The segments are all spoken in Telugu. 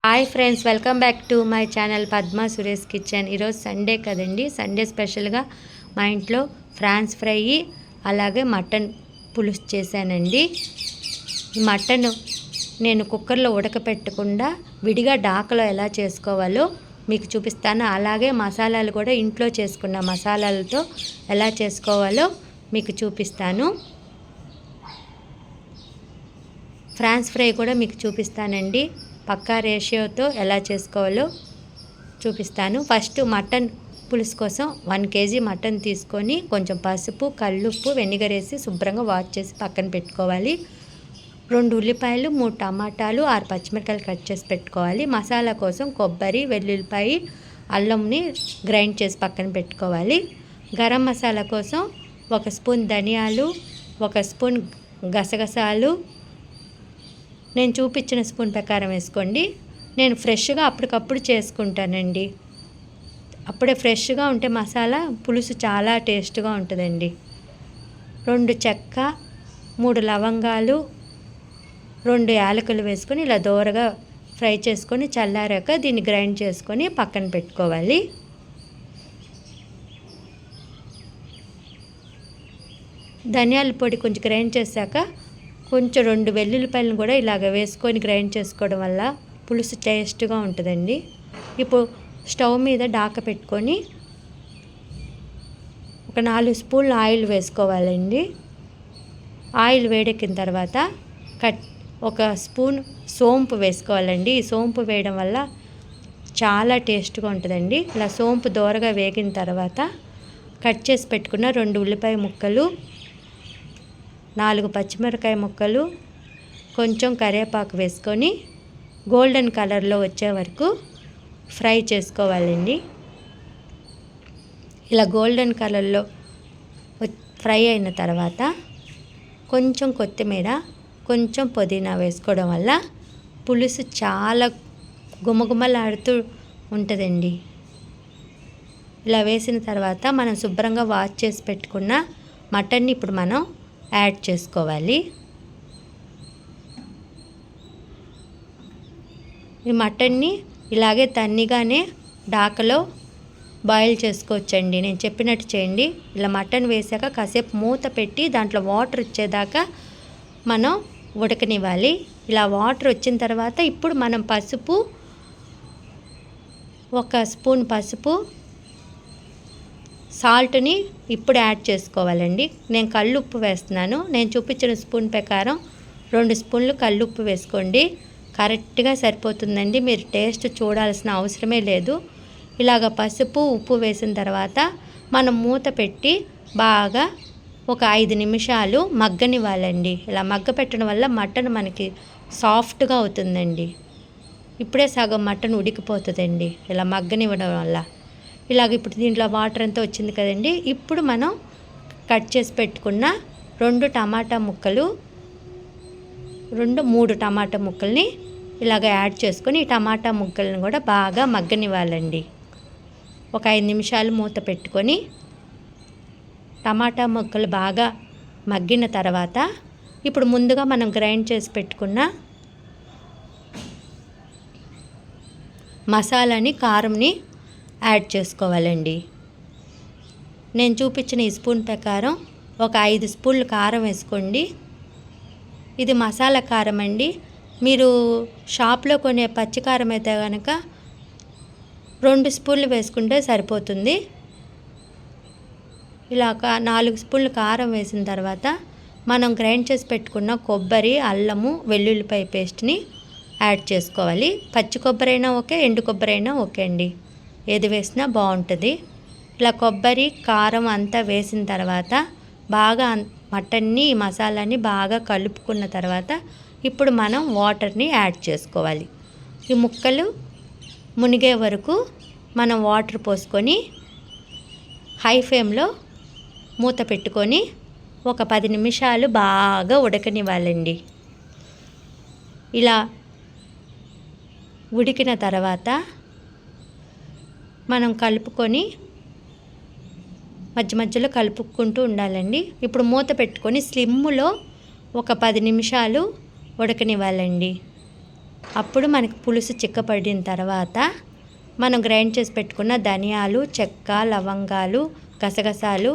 Hi friends, welcome back to my channel Padma Suresh kitchen. ఈరోజు సండే కదండి. సండే స్పెషల్గా మా ఇంట్లో ఫ్రాన్స్ ఫ్రై అలాగే మటన్ పులుసు చేశానండి. ఈ మటన్ నేను కుక్కర్లో ఉడకపెట్టకుండా విడిగా డాకలో ఎలా చేసుకోవాలో మీకు చూపిస్తాను. అలాగే మసాలాలు కూడా ఇంట్లో చేసుకున్న మసాలాలతో ఎలా చేసుకోవాలో మీకు చూపిస్తాను. ఫ్రాన్స్ ఫ్రై కూడా మీకు చూపిస్తానండి. పక్కా రేషియోతో ఎలా చేసుకోవాలో చూపిస్తాను. ఫస్ట్ మటన్ పులుసు కోసం 1 కేజీ మటన్ తీసుకొని కొంచెం పసుపు, కల్లుప్పు, వెనిగర్ వేసి శుభ్రంగా వాష్ చేసి పక్కన పెట్టుకోవాలి. 2 ఉల్లిపాయలు, 3 టమాటాలు, 6 పచ్చిమిరకాయలు కట్ చేసి పెట్టుకోవాలి. మసాలా కోసం కొబ్బరి, వెల్లుల్లిపాయ, అల్లంని గ్రైండ్ చేసి పక్కన పెట్టుకోవాలి. గరం మసాలా కోసం 1 స్పూన్ ధనియాలు, 1 స్పూన్ గసగసాలు, నేను చూపించిన స్పూన్ ప్రకారం వేసుకోండి. నేను ఫ్రెష్గా అప్పటికప్పుడు చేసుకుంటానండి. అప్పుడే ఫ్రెష్గా ఉంటే మసాలా పులుసు చాలా టేస్ట్గా ఉంటుందండి. 2 చెక్క, 3 లవంగాలు, 2 యాలకులు వేసుకొని ఇలా దోరగా ఫ్రై చేసుకొని చల్లారాక దీన్ని గ్రైండ్ చేసుకొని పక్కన పెట్టుకోవాలి. ధనియాల పొడి కొంచెం గ్రైండ్ చేశాక కొంచెం 2 వెల్లుల్లిపాయలను కూడా ఇలాగ వేసుకొని గ్రైండ్ చేసుకోవడం వల్ల పులుసు టేస్ట్గా ఉంటుందండి. ఇప్పుడు స్టవ్ మీద డాక పెట్టుకొని ఒక 4 స్పూన్ల ఆయిల్ వేసుకోవాలండి. ఆయిల్ వేడెక్కిన తర్వాత 1 స్పూన్ సోంపు వేసుకోవాలండి. ఈ సోంపు వేయడం వల్ల చాలా టేస్ట్గా ఉంటుందండి. ఇలా సోంపు దోరగా వేగిన తర్వాత కట్ చేసి పెట్టుకున్న 2 ఉల్లిపాయ ముక్కలు, 4 పచ్చిమిరకాయ ముక్కలు, కొంచెం కరివేపాకు వేసుకొని గోల్డెన్ కలర్లో వచ్చే వరకు ఫ్రై చేసుకోవాలండి. ఇలా గోల్డెన్ కలర్లో ఫ్రై అయిన తర్వాత కొంచెం కొత్తిమీర, కొంచెం పుదీనా వేసుకోవడం వల్ల పులుసు చాలా గుమగుమలాడుతూ ఉంటుందండి. ఇలా వేసిన తర్వాత మనం శుభ్రంగా వాష్ చేసి పెట్టుకున్న మటన్ని ఇప్పుడు మనం యాడ్ చేసుకోవాలి. ఈ మటన్ని ఇలాగే తన్నిగానే డాకలో బాయిల్ చేసుకోవచ్చండి. నేను చెప్పినట్టు చేయండి. ఇలా మటన్ వేసాక కాసేపు మూత పెట్టి దాంట్లో వాటర్ వచ్చేదాకా మనం ఉడకనివ్వాలి. ఇలా వాటర్ వచ్చిన తర్వాత ఇప్పుడు మనం పసుపు, 1 స్పూన్ పసుపు, సాల్ట్ని ఇప్పుడు యాడ్ చేసుకోవాలండి. నేను కల్లుప్పు వేస్తున్నాను. నేను చూపించిన స్పూన్ ప్రకారం 2 స్పూన్లు కల్లుప్పు వేసుకోండి. కరెక్ట్గా సరిపోతుందండి. మీరు టేస్ట్ చూడాల్సిన అవసరమే లేదు. ఇలాగ పసుపు, ఉప్పు వేసిన తర్వాత మనం మూత పెట్టి బాగా ఒక 5 నిమిషాలు మగ్గనివ్వాలండి. ఇలా మగ్గ పెట్టడం వల్ల మటన్ మనకి సాఫ్ట్గా అవుతుందండి. ఇప్పుడే సగం మటన్ ఉడికిపోతుందండి ఇలా మగ్గనివ్వడం వల్ల. ఇలాగ ఇప్పుడు దీంట్లో వాటర్ అంతా వచ్చింది కదండి. ఇప్పుడు మనం కట్ చేసి పెట్టుకున్న 3 టమాటా ముక్కల్ని ఇలాగ యాడ్ చేసుకొని ఈ టమాటా ముక్కల్ని కూడా బాగా మగ్గనివ్వాలండి. ఒక 5 నిమిషాలు మూత పెట్టుకొని టమాటా ముక్కలు బాగా మగ్గిన తర్వాత ఇప్పుడు ముందుగా మనం గ్రైండ్ చేసి పెట్టుకున్న మసాలాని, కారంని యాడ్ చేసుకోవాలండి. నేను చూపించిన ఈ స్పూన్ ప్రకారం ఒక 5 స్పూన్లు కారం వేసుకోండి. ఇది మసాలా కారం అండి. మీరు షాప్లో కొనే పచ్చికారం అయితే కనుక 2 స్పూన్లు వేసుకుంటే సరిపోతుంది. ఇలా 4 స్పూన్లు కారం వేసిన తర్వాత మనం గ్రైండ్ చేసి పెట్టుకున్న కొబ్బరి, అల్లము, వెల్లుల్లిపాయ పేస్ట్ని యాడ్ చేసుకోవాలి. పచ్చి కొబ్బరి అయినా ఓకే, ఎండు కొబ్బరి అయినా ఓకే అండి. ఏది వేసినా బాగుంటుంది. ఇలా కొబ్బరి, కారం అంతా వేసిన తర్వాత బాగా మటన్ని, మసాలాని బాగా కలుపుకున్న తర్వాత ఇప్పుడు మనం వాటర్ని యాడ్ చేసుకోవాలి. ఈ ముక్కలు మునిగే వరకు మనం వాటర్ పోసుకొని హై ఫ్లేమ్లో మూత పెట్టుకొని ఒక 10 నిమిషాలు బాగా ఉడకనివ్వాలండి. ఇలా ఉడికిన తర్వాత మనం కలుపుకొని మధ్య మధ్యలో కలుపుకుంటూ ఉండాలండి. ఇప్పుడు మూత పెట్టుకొని స్లిమ్లో ఒక 10 నిమిషాలు ఉడకనివ్వాలండి. అప్పుడు మనకి పులుసు చిక్కపడిన తర్వాత మనం గ్రైండ్ చేసి పెట్టుకున్న ధనియాలు, చెక్క, లవంగాలు, గసగసాలు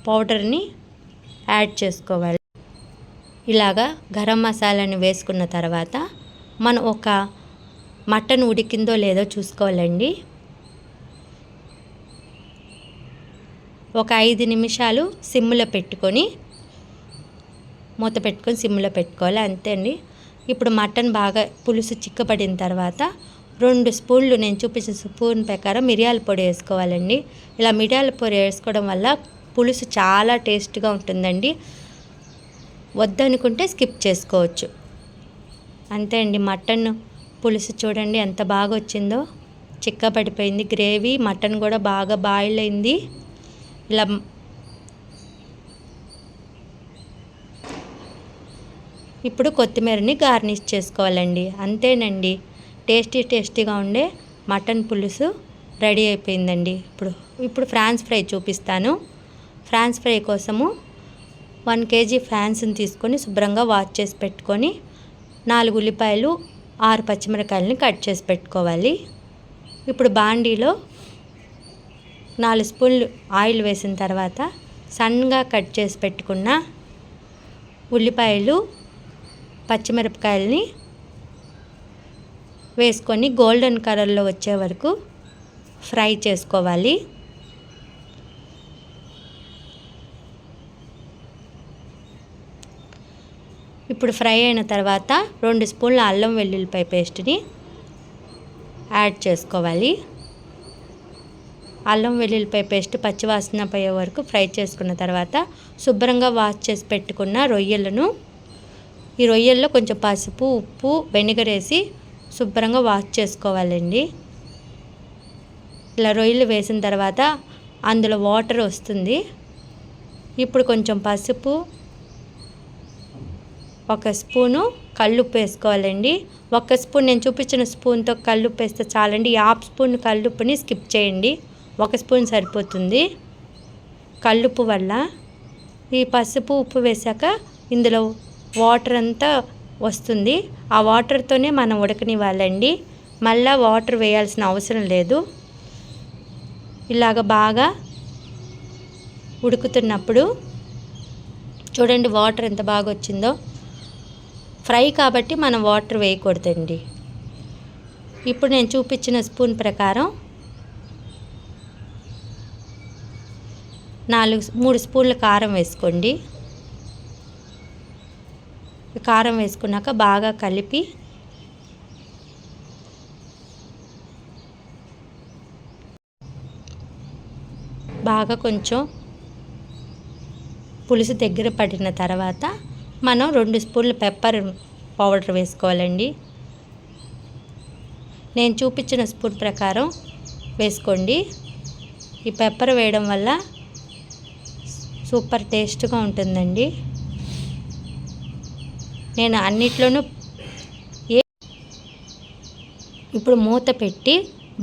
పౌడర్ని యాడ్ చేసుకోవాలి. ఇలాగా గరం మసాలాని వేసుకున్న తర్వాత మనం ఒక మటన్ ఉడికిందో లేదో చూసుకోవాలండి. ఒక 5 నిమిషాలు సిమ్లో పెట్టుకొని మూత పెట్టుకొని సిమ్లో పెట్టుకోవాలి, అంతే అండి. ఇప్పుడు మటన్ బాగా పులుసు చిక్కబడిన తర్వాత 2 స్పూన్లు, నేను చూపించిన స్పూన్ ప్రకారం మిరియాల పొడి వేసుకోవాలండి. ఇలా మిరియాల పొడి వేసుకోవడం వల్ల పులుసు చాలా టేస్ట్గా ఉంటుందండి. వద్దనుకుంటే స్కిప్ చేసుకోవచ్చు. అంతే అండి, మటన్ పులుసు చూడండి ఎంత బాగా వచ్చిందో, చిక్కబడిపోయింది గ్రేవీ. మటన్ కూడా బాగా బాయిల్ అయింది. ఇలా ఇప్పుడు కొత్తిమీరని గార్నిష్ చేసుకోవాలండి. అంతేనండి, టేస్టీగా ఉండే మటన్ పులుసు రెడీ అయిపోయిందండి. ఇప్పుడు ఫ్రాన్స్ ఫ్రై చూపిస్తాను. ఫ్రాన్స్ ఫ్రై కోసము 1 kg ఫ్రాన్స్ని తీసుకొని శుభ్రంగా వాష్ చేసి పెట్టుకొని 4 ఉల్లిపాయలు, 6 పచ్చిమిరకాయలని కట్ చేసి పెట్టుకోవాలి. ఇప్పుడు బాండీలో 4 స్పూన్లు ఆయిల్ వేసిన తర్వాత సన్నగా కట్ చేసి పెట్టుకున్న ఉల్లిపాయలు, పచ్చిమిరపకాయలని వేసుకొని గోల్డెన్ కలర్లో వచ్చే వరకు ఫ్రై చేసుకోవాలి. ఇప్పుడు ఫ్రై అయిన తర్వాత 2 స్పూన్ల అల్లం వెల్లుల్లిపాయ పేస్ట్ని యాడ్ చేసుకోవాలి. అల్లం వెల్లుల్లిపాయ పేస్ట్ పచ్చివాసన పోయే వరకు ఫ్రై చేసుకున్న తర్వాత శుభ్రంగా వాష్ చేసి పెట్టుకున్న ఈ రొయ్యల్లో కొంచెం పసుపు, ఉప్పు, వెనిగర్ వేసి శుభ్రంగా వాష్ చేసుకోవాలండి. ఇలా రొయ్యలు వేసిన తర్వాత అందులో వాటర్ వస్తుంది. ఇప్పుడు కొంచెం పసుపు, 1 స్పూను కల్లుప్పు వేసుకోవాలండి. 1 స్పూన్, నేను చూపించిన స్పూన్తో కల్లుప్పు వేస్తే చాలండి. 1/2 స్పూన్ కల్లుప్పుని స్కిప్ చేయండి, 1 స్పూన్ సరిపోతుంది. కల్లుప్పు వల్ల ఈ పసుపు, ఉప్పు వేసాక ఇందులో వాటర్ అంతా వస్తుంది. ఆ వాటర్తోనే మనం ఉడకనివ్వాలండి, మళ్ళీ వాటర్ వేయాల్సిన అవసరం లేదు. ఇలాగ బాగా ఉడుకుతున్నప్పుడు చూడండి వాటర్ ఎంత బాగా వచ్చిందో. ఫ్రై కాబట్టి మనం వాటర్ వేయకూడదండి. ఇప్పుడు నేను చూపించిన స్పూన్ ప్రకారం 3 స్పూన్ల కారం వేసుకోండి. కారం వేసుకున్నాక బాగా కలిపి బాగా కొంచెం పులుసు దగ్గర పడిన తర్వాత మనం 2 స్పూన్ల పెప్పర్ పౌడర్ వేసుకోవాలండి. నేను చూపించిన స్పూన్ ప్రకారం వేసుకోండి. ఈ పెప్పర్ వేయడం వల్ల సూపర్ టేస్ట్గా ఉంటుందండి. నేను అన్నిట్లోనూ ఇప్పుడు మూత పెట్టి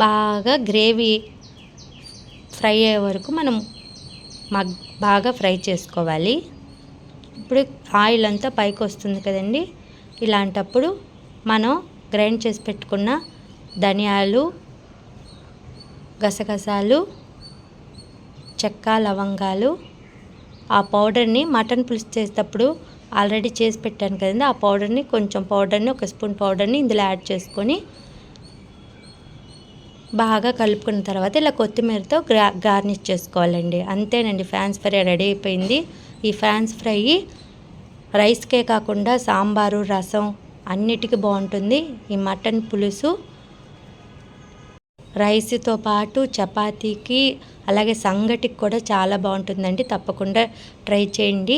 బాగా గ్రేవీ ఫ్రై అయ్యే వరకు మనం బాగా ఫ్రై చేసుకోవాలి. ఇప్పుడు ఆయిల్ అంతా పైకి వస్తుంది కదండి, ఇలాంటప్పుడు మనం గ్రైండ్ చేసి పెట్టుకున్న ధనియాలు, గసగసాలు, చెక్క, లవంగాలు, ఆ పౌడర్ని మటన్ పులుసు చేసేటప్పుడు ఆల్రెడీ చేసి పెట్టాను కదండి, ఆ పౌడర్ని 1 స్పూన్ పౌడర్ని ఇందులో యాడ్ చేసుకొని బాగా కలుపుకున్న తర్వాత ఇలా కొత్తిమీరతో గార్నిష్ చేసుకోవాలండి. అంతేనండి, ఫ్రాన్స్ ఫ్రై రెడీ అయిపోయింది. ఈ ఫ్రాన్స్ ఫ్రై రైస్కే కాకుండా సాంబారు, రసం అన్నిటికీ బాగుంటుంది. ఈ మటన్ పులుసు రైస్తో పాటు చపాతీకి అలాగే సంగటికి కూడా చాలా బాగుంటుందండి. తప్పకుండా ట్రై చేయండి.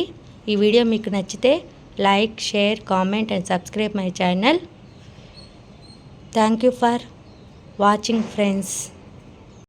ఈ వీడియో మీకు నచ్చితే like, share, comment and subscribe my channel. Thank you for watching, friends.